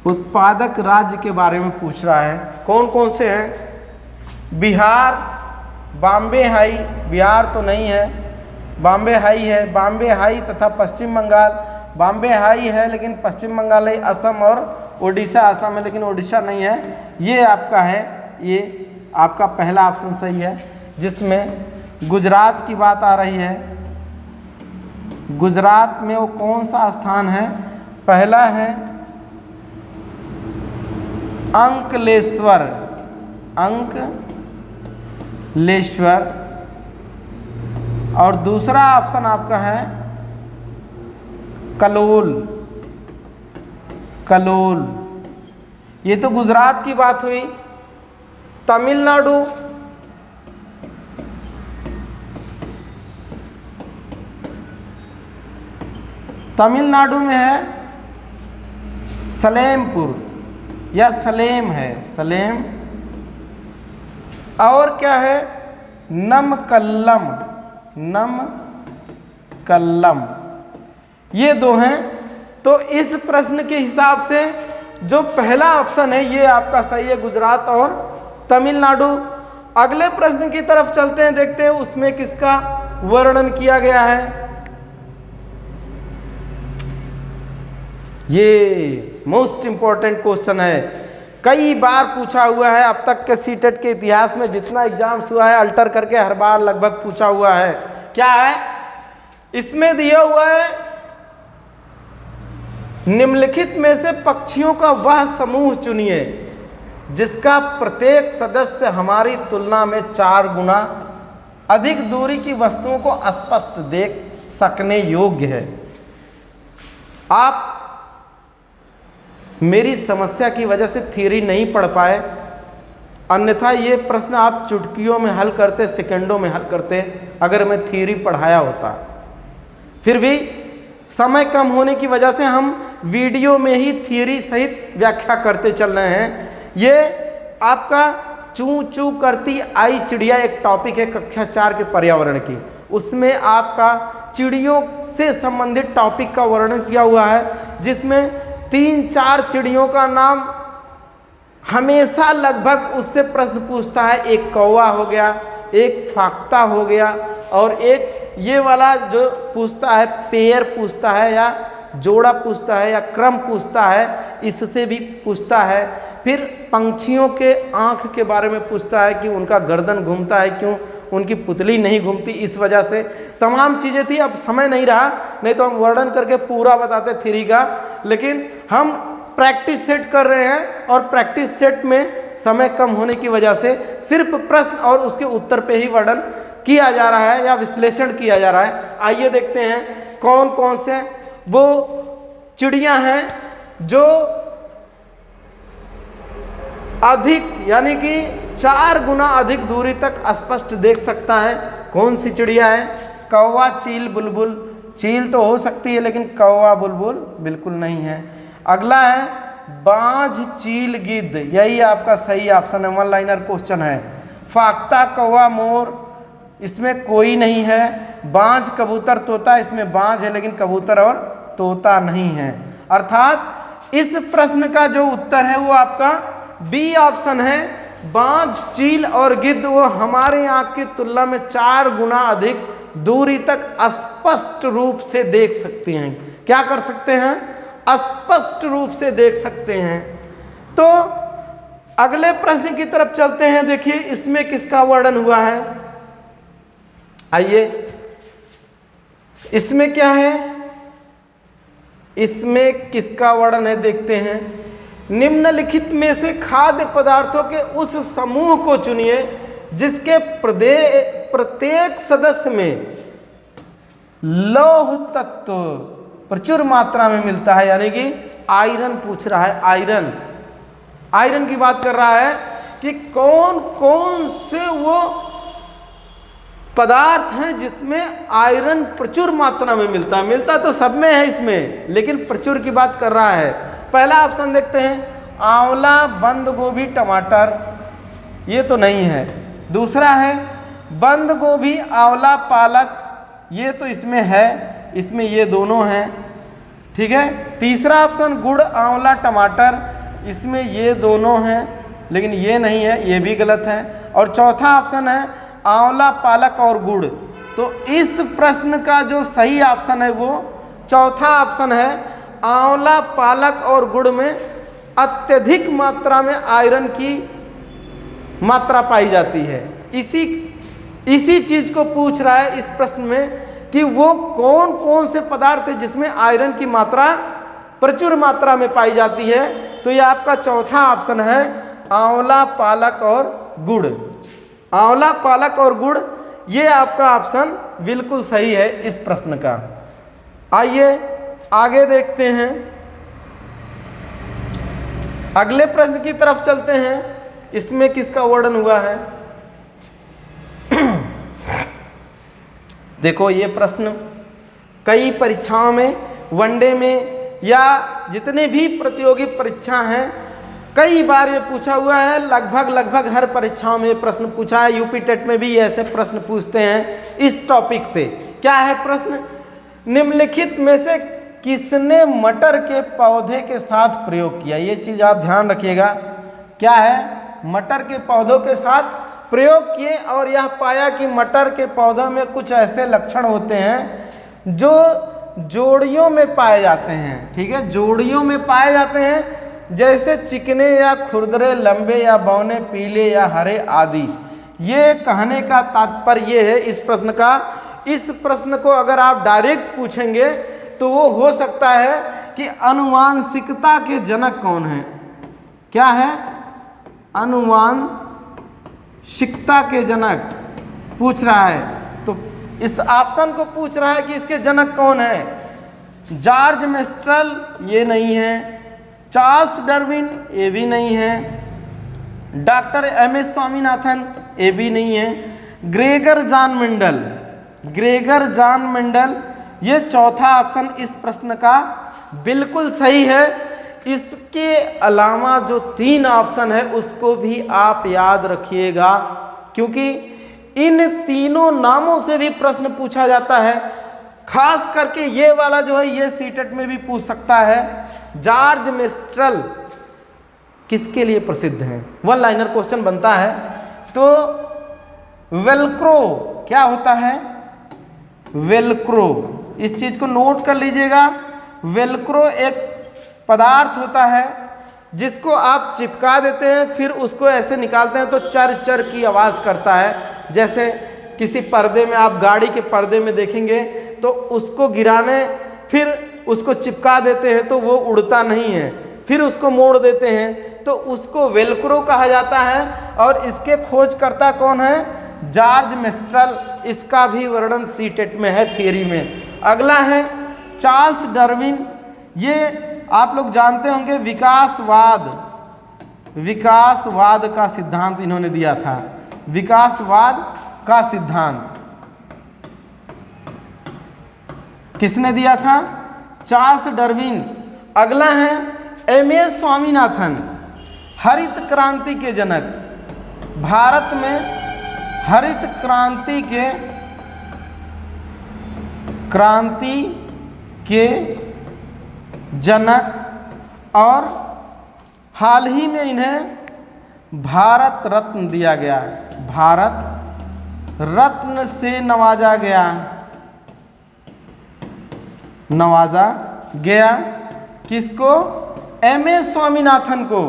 उत्पादक राज्य के बारे में पूछ रहा है। कौन कौन से हैं? बिहार, बॉम्बे हाई, बिहार तो नहीं है, बॉम्बे हाई है, बॉम्बे हाई तथा पश्चिम बंगाल। बॉम्बे हाई है लेकिन पश्चिम बंगाल है, असम और उड़ीसा। असम है लेकिन उड़ीसा नहीं है। ये आपका है, ये आपका पहला ऑप्शन सही है, जिसमें गुजरात की बात आ रही है। गुजरात में वो कौन सा स्थान है? पहला है अंकलेश्वर, अंकलेश्वर, और दूसरा ऑप्शन आपका है कलोल, कलोल। ये तो गुजरात की बात हुई। तमिलनाडु, तमिलनाडु में है सलेमपुर या सलेम है, सलेम। और क्या है? नमकल्लम, नमकल्लम। ये दो हैं। तो इस प्रश्न के हिसाब से जो पहला ऑप्शन है ये आपका सही है, गुजरात और तमिलनाडु। अगले प्रश्न की तरफ चलते हैं, देखते हैं उसमें किसका वर्णन किया गया है। ये मोस्ट इंपॉर्टेंट क्वेश्चन है, कई बार पूछा हुआ है। अब तक के सीटेट के इतिहास में जितना एग्जाम्स हुआ है अल्टर करके हर बार लगभग पूछा हुआ है। क्या है इसमें दिया हुआ है? निम्नलिखित में से पक्षियों का वह समूह चुनिए जिसका प्रत्येक सदस्य हमारी तुलना में 4 गुना अधिक दूरी की वस्तुओं को स्पष्ट देख सकने योग्य है। आप मेरी समस्या की वजह से थ्योरी नहीं पढ़ पाए, अन्यथा ये प्रश्न आप चुटकियों में हल करते, सेकंडों में हल करते अगर मैं थ्योरी पढ़ाया होता। फिर भी समय कम होने की वजह से हम वीडियो में ही थ्योरी सहित व्याख्या करते चल रहे हैं। ये आपका चू चू करती आई चिड़िया एक टॉपिक है कक्षा 4 के पर्यावरण की, उसमें आपका चिड़ियों से संबंधित टॉपिक का वर्णन किया हुआ है, जिसमें 3-4 चिड़ियों का नाम हमेशा लगभग उससे प्रश्न पूछता है। एक कौवा हो गया, एक फाख्ता हो गया, और एक ये वाला जो पूछता है पेयर पूछता है या जोड़ा पूछता है या क्रम पूछता है, इससे भी पूछता है। फिर पंछियों के आँख के बारे में पूछता है कि उनका गर्दन घूमता है क्यों, उनकी पुतली नहीं घूमती, इस वजह से तमाम चीज़ें थी। अब समय नहीं रहा, नहीं तो हम वर्णन करके पूरा बताते थ्योरी का, लेकिन हम प्रैक्टिस सेट कर रहे हैं और प्रैक्टिस सेट में समय कम होने की वजह से सिर्फ प्रश्न और उसके उत्तर पे ही वर्णन किया जा रहा है या विश्लेषण किया जा रहा है। आइए देखते हैं कौन कौन से वो चिड़ियां हैं जो अधिक यानी कि 4 गुना अधिक दूरी तक स्पष्ट देख सकता है। कौन सी चिड़िया है? कौवा, चील, बुलबुल। चील तो हो सकती है लेकिन कौवा बुलबुल बिल्कुल नहीं है। अगला है बाज, चील, गिद्ध, यही आपका सही ऑप्शन है, 1 लाइनर क्वेश्चन है। फाख्ता, कौवा, मोर, इसमें कोई नहीं है। बाज, कबूतर, तोता, इसमें बाज है लेकिन कबूतर और तोता नहीं है। अर्थात इस प्रश्न का जो उत्तर है वो आपका बी ऑप्शन है। बाज, चील और गिद्ध वो हमारे आँख की तुलना में 4 गुना अधिक दूरी तक स्पष्ट रूप से देख सकते हैं। क्या कर सकते हैं? स्पष्ट रूप से देख सकते हैं। तो अगले प्रश्न की तरफ चलते हैं। देखिए इसमें किसका वर्णन हुआ है, आइए इसमें क्या है, इसमें किसका वर्णन है देखते हैं। निम्नलिखित में से खाद्य पदार्थों के उस समूह को चुनिए जिसके प्रत्येक सदस्य में लौह तत्व प्रचुर मात्रा में मिलता है, यानी कि आयरन पूछ रहा है। आयरन की बात कर रहा है कि कौन कौन से वो पदार्थ हैं जिसमें आयरन प्रचुर मात्रा में मिलता है। मिलता तो सब में है इसमें, लेकिन प्रचुर की बात कर रहा है। पहला ऑप्शन देखते हैं, आंवला, बंद गोभी, टमाटर, ये तो नहीं है। दूसरा है बंद गोभी, आंवला, पालक, ये तो इसमें है, इसमें ये दोनों हैं, ठीक है। तीसरा ऑप्शन गुड़, आंवला, टमाटर, इसमें ये दोनों हैं लेकिन ये नहीं है, ये भी गलत है। और चौथा ऑप्शन है आंवला, पालक और गुड़। तो इस प्रश्न का जो सही ऑप्शन है वो चौथा ऑप्शन है। आंवला, पालक और गुड़ में अत्यधिक मात्रा में आयरन की मात्रा पाई जाती है। इसी चीज को पूछ रहा है इस प्रश्न में कि वो कौन कौन से पदार्थ है जिसमें आयरन की मात्रा प्रचुर मात्रा में पाई जाती है। तो ये आपका चौथा ऑप्शन है, आंवला, पालक और गुड़। आंवला, पालक और गुड़, ये आपका ऑप्शन बिल्कुल सही है इस प्रश्न का। आइए आगे देखते हैं, अगले प्रश्न की तरफ चलते हैं। इसमें किसका वर्णन हुआ है? देखो ये प्रश्न कई परीक्षाओं में, वनडे में या जितने भी प्रतियोगी परीक्षा हैं, कई बार ये पूछा हुआ है। लगभग हर परीक्षाओं में प्रश्न पूछा है। यूपी टेट में भी ऐसे प्रश्न पूछते हैं इस टॉपिक से। क्या है प्रश्न? निम्नलिखित में से किसने मटर के पौधे के साथ प्रयोग किया? ये चीज आप ध्यान रखिएगा। क्या है? मटर के पौधों के साथ प्रयोग किए और यह पाया कि मटर के पौधों में कुछ ऐसे लक्षण होते हैं जो जोड़ियों में पाए जाते हैं। ठीक है, जोड़ियों में पाए जाते हैं, जैसे चिकने या खुरदरे, लंबे या बौने, पीले या हरे आदि। ये कहने का तात्पर्य ये है इस प्रश्न का। इस प्रश्न को अगर आप डायरेक्ट पूछेंगे तो वो हो सकता है कि आनुवांशिकता के जनक कौन है? क्या है? आनुवांशिकता के जनक पूछ रहा है, तो इस ऑप्शन को पूछ रहा है कि इसके जनक कौन है। जॉर्ज मिस्ट्रल ये नहीं है, चार्ल्स डार्विन ये भी नहीं है, डॉक्टर एमएस स्वामीनाथन ये भी नहीं है, ग्रेगर जॉन मेंडल ये चौथा ऑप्शन इस प्रश्न का बिल्कुल सही है। इसके अलावा जो 3 ऑप्शन है उसको भी आप याद रखिएगा, क्योंकि इन तीनों नामों से भी प्रश्न पूछा जाता है। खास करके ये वाला जो है ये सीटेट में भी पूछ सकता है। जॉर्ज मिस्ट्रल किसके लिए प्रसिद्ध है, 1 लाइनर क्वेश्चन बनता है। तो वेलक्रो क्या होता है, वेलक्रो, इस चीज को नोट कर लीजिएगा। वेलक्रो एक पदार्थ होता है जिसको आप चिपका देते हैं, फिर उसको ऐसे निकालते हैं तो चर चर की आवाज़ करता है। जैसे किसी पर्दे में, आप गाड़ी के पर्दे में देखेंगे तो उसको गिराने फिर उसको चिपका देते हैं तो वो उड़ता नहीं है, फिर उसको मोड़ देते हैं तो उसको वेलक्रो कहा जाता है। और इसके खोजकर्ता कौन है, जॉर्ज मिस्ट्रल। इसका भी वर्णन सीटेट में है, थियरी में। अगला है चार्ल्स डार्विन, ये आप लोग जानते होंगे विकासवाद का सिद्धांत इन्होंने दिया था। विकासवाद का सिद्धांत किसने दिया था, चार्ल्स डार्विन। अगला है एमएस स्वामीनाथन, हरित क्रांति के जनक। भारत में हरित क्रांति के जनक, और हाल ही में इन्हें भारत रत्न दिया गया, भारत रत्न से नवाजा गया। किसको, एमएस स्वामीनाथन को।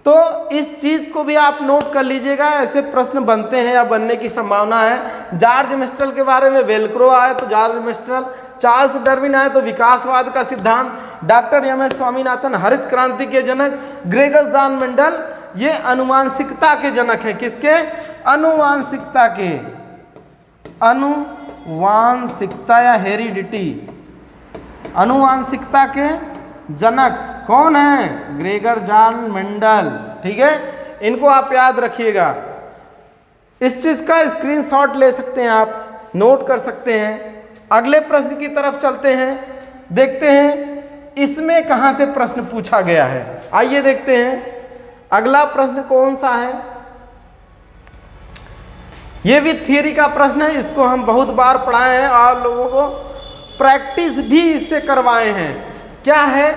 तो इस चीज को भी आप नोट कर लीजिएगा, ऐसे प्रश्न बनते हैं या बनने की संभावना है। जॉर्ज मिस्ट्रल के बारे में वेलक्रो आए तो जॉर्ज मिस्ट्रल, चार्ल्स डार्विन आए तो विकासवाद का सिद्धांत, डॉक्टर एमएस स्वामीनाथन हरित क्रांति के जनक, ग्रेगर जॉन मेंडल ये आनुवांशिकता के जनक हैं। किसके, आनुवांशिकता या हेरिडिटी, आनुवांशिकता के जनक कौन है, ग्रेगर जॉन मेंडल। ठीक है, इनको आप याद रखिएगा। इस चीज का स्क्रीनशॉट ले सकते हैं, आप नोट कर सकते हैं। अगले प्रश्न की तरफ चलते हैं, देखते हैं इसमें कहां से प्रश्न पूछा गया है। आइए देखते हैं अगला प्रश्न कौन सा है। यह भी थियरी का प्रश्न है, इसको हम बहुत बार पढ़ाए हैं और लोगों को प्रैक्टिस भी इससे करवाए हैं। क्या है,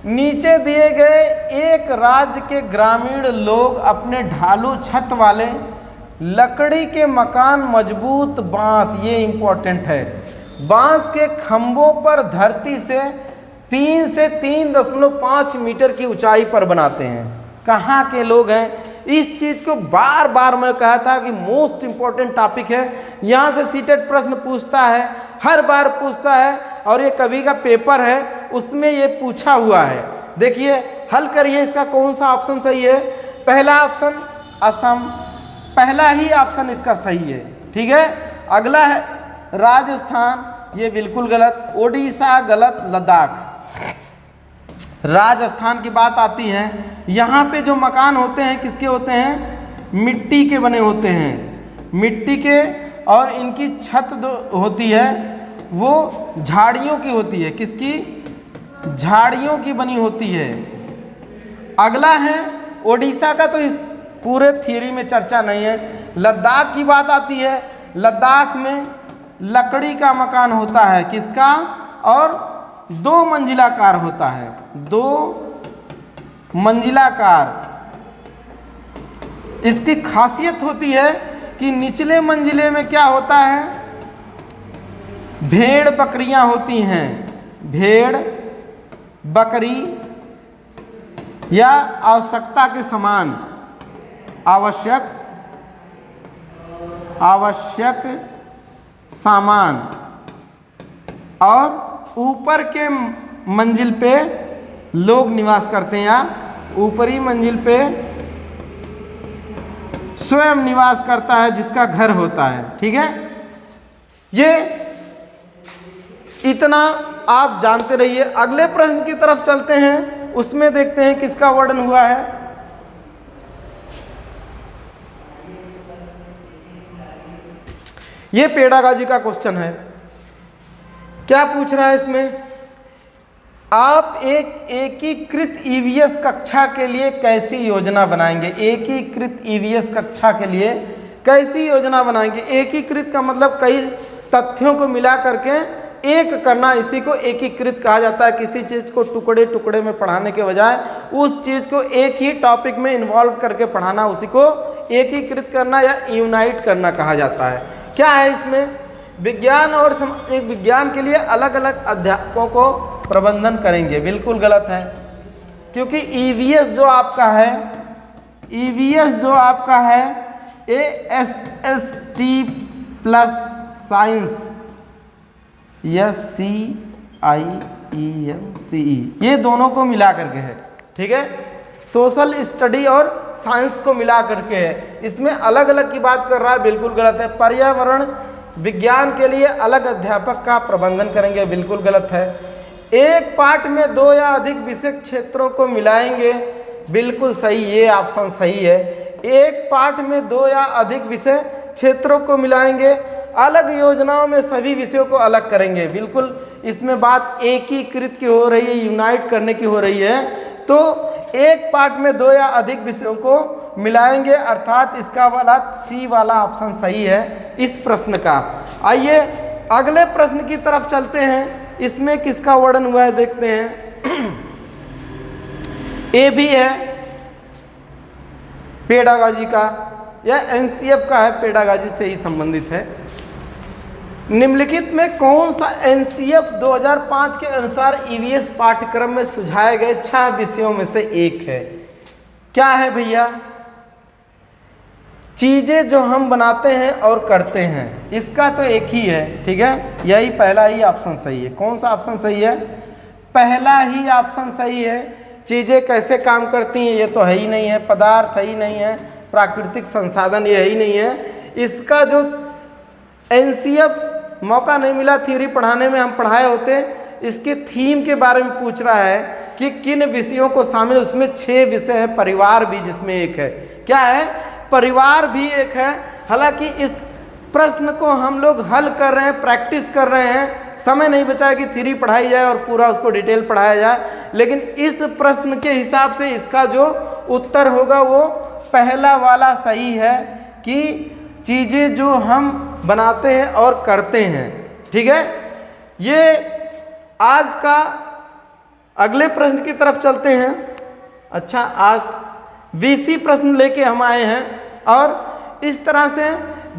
नीचे दिए गए एक राज्य के ग्रामीण लोग अपने ढालू छत वाले लकड़ी के मकान मजबूत बांस, ये इंपॉर्टेंट है, बांस के खंभों पर धरती से 3 से 3.5 मीटर की ऊंचाई पर बनाते हैं। कहाँ के लोग हैं, इस चीज को बार बार मैं कहा था कि मोस्ट इंपॉर्टेंट टॉपिक है। यहाँ से सीटेट प्रश्न पूछता है, हर बार पूछता है, और ये कभी का पेपर है उसमें ये पूछा हुआ है। देखिए हल करिए, इसका कौन सा ऑप्शन सही है। पहला ऑप्शन असम, पहला ही ऑप्शन इसका सही है। ठीक है, अगला है राजस्थान, ये बिल्कुल गलत, ओडिशा गलत, लद्दाख। राजस्थान की बात आती है, यहाँ पे जो मकान होते हैं किसके होते हैं, मिट्टी के बने होते हैं, मिट्टी के, और इनकी छत जो होती है वो झाड़ियों की होती है। किसकी, झाड़ियों की बनी होती है। अगला है ओडिशा का, तो इस पूरे थियरी में चर्चा नहीं है। लद्दाख की बात आती है, लद्दाख में लकड़ी का मकान होता है, किसका, और 2 मंजिलाकार होता है, 2 मंजिलाकार। इसकी खासियत होती है कि निचले मंजिले में क्या होता है, भेड़ बकरियां होती हैं, भेड़ बकरी या आवश्यकता के समान, आवश्यक सामान। और ऊपर के मंजिल पे लोग निवास करते हैं, या ऊपरी मंजिल पे स्वयं निवास करता है, जिसका घर होता है। ठीक है, ये इतना आप जानते रहिए। अगले प्रश्न की तरफ चलते हैं, उसमें देखते हैं किसका वर्णन हुआ है। ये पेडागॉजी का क्वेश्चन है। क्या पूछ रहा है इसमें, आप एक एकीकृत ईवीएस कक्षा के लिए कैसी योजना बनाएंगे। एकीकृत ईवीएस कक्षा के लिए कैसी योजना बनाएंगे। एकीकृत का मतलब कई तथ्यों को मिला करके एक करना, इसी को एकीकृत कहा जाता है। किसी चीज़ को टुकड़े टुकड़े में पढ़ाने के बजाय उस चीज़ को एक ही टॉपिक में इन्वॉल्व करके पढ़ाना, उसी को एकीकृत करना या यूनाइट करना कहा जाता है। क्या है इसमें, विज्ञान और सामाजिक विज्ञान के लिए अलग अलग अध्यापकों को प्रबंधन करेंगे। बिल्कुल गलत है, क्योंकि ईवीएस जो आपका है, ईवीएस जो आपका है ASST प्लस साइंस SCIENCE, ये दोनों को मिला करके है। ठीक है, सोशल स्टडी और साइंस को मिला करके है। इसमें अलग अलग की बात कर रहा है, बिल्कुल गलत है। पर्यावरण विज्ञान के लिए अलग अध्यापक का प्रबंधन करेंगे, बिल्कुल गलत है। एक पाठ में 2 या अधिक विषय क्षेत्रों को मिलाएंगे, बिल्कुल सही, ये ऑप्शन सही है। एक पाठ में 2 या अधिक विषय क्षेत्रों को मिलाएंगे, अलग योजनाओं में सभी विषयों को अलग करेंगे, बिल्कुल। इसमें बात एकीकृत की हो रही है, यूनाइट करने की हो रही है। तो एक पाठ में 2 या अधिक विषयों को मिलाएंगे, अर्थात इसका वाला सी वाला ऑप्शन सही है इस प्रश्न का। आइए अगले प्रश्न की तरफ चलते हैं, इसमें किसका वर्णन हुआ है देखते हैं। ए भी है पेडागॉजी का, यह एनसीएफ का है, पेडागॉजी से ही संबंधित है। निम्नलिखित में कौन सा एनसीएफ 2005 के अनुसार ईवीएस पाठ्यक्रम में सुझाए गए 6 विषयों में से एक है। क्या है भैया, चीजें जो हम बनाते हैं और करते हैं, इसका तो एक ही है। ठीक है, यही पहला ही ऑप्शन सही है। कौन सा ऑप्शन सही है, पहला ही ऑप्शन सही है। चीजें कैसे काम करती हैं ये तो है ही नहीं है, पदार्थ है ही नहीं है, प्राकृतिक संसाधन ये है ही नहीं है। इसका जो एनसीएफ मौका नहीं मिला थियरी पढ़ाने में, हम पढ़ाए होते, इसके थीम के बारे में पूछ रहा है कि किन विषयों को शामिल, उसमें 6 विषय हैं, परिवार भी जिसमें एक है। क्या है, परिवार भी एक है। हालांकि इस प्रश्न को हम लोग हल कर रहे हैं, प्रैक्टिस कर रहे हैं, समय नहीं बचा है कि थ्योरी पढ़ाई जाए और पूरा उसको डिटेल पढ़ाया जाए, लेकिन इस प्रश्न के हिसाब से इसका जो उत्तर होगा वो पहला वाला सही है कि चीज़ें जो हम बनाते हैं और करते हैं। ठीक है, ये आज का। अगले प्रश्न की तरफ चलते हैं। अच्छा, आज 20 प्रश्न लेके हम आए हैं और इस तरह से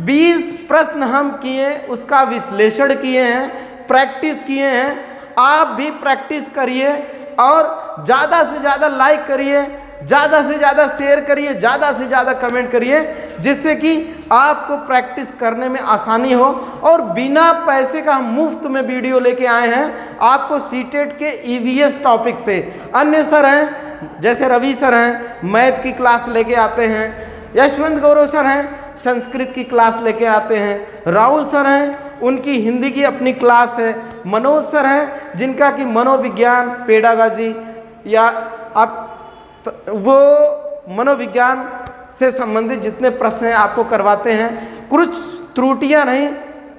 20 प्रश्न हम किए, उसका विश्लेषण किए हैं, प्रैक्टिस किए हैं। आप भी प्रैक्टिस करिए और ज़्यादा से ज़्यादा लाइक करिए, ज़्यादा से ज़्यादा शेयर करिए, ज़्यादा से ज़्यादा कमेंट करिए, जिससे कि आपको प्रैक्टिस करने में आसानी हो। और बिना पैसे का हम मुफ्त में वीडियो लेके आए हैं आपको सीटेट के ईवीएस टॉपिक से। अन्य सर हैं जैसे रवि सर हैं, मैथ की क्लास लेके आते हैं, यशवंत गौरव सर हैं, संस्कृत की क्लास लेके आते हैं, राहुल सर हैं, उनकी हिंदी की अपनी क्लास है, मनोज सर हैं जिनका कि मनोविज्ञान, पेडागॉजी या आप वो मनोविज्ञान से संबंधित जितने प्रश्न हैं आपको करवाते हैं। कुछ त्रुटियां नहीं,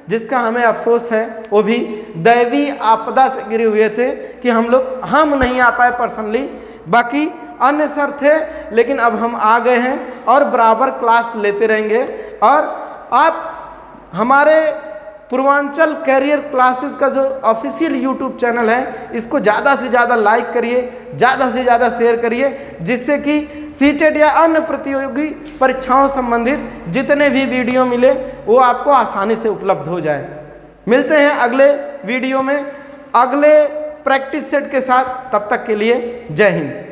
जिसका हमें अफसोस है, वो भी दैवी आपदा से गिरे हुए थे कि हम नहीं आ पाए पर्सनली, बाकी अन्य सर थे, लेकिन अब हम आ गए हैं और बराबर क्लास लेते रहेंगे। और आप हमारे पूर्वांचल कैरियर क्लासेस का जो ऑफिशियल यूट्यूब चैनल है, इसको ज़्यादा से ज़्यादा लाइक करिए, ज़्यादा से ज़्यादा शेयर करिए, जिससे कि सीटेट या अन्य प्रतियोगी परीक्षाओं संबंधित जितने भी वीडियो मिले वो आपको आसानी से उपलब्ध हो जाए। मिलते हैं अगले वीडियो में अगले प्रैक्टिस सेट के साथ, तब तक के लिए जय हिंद।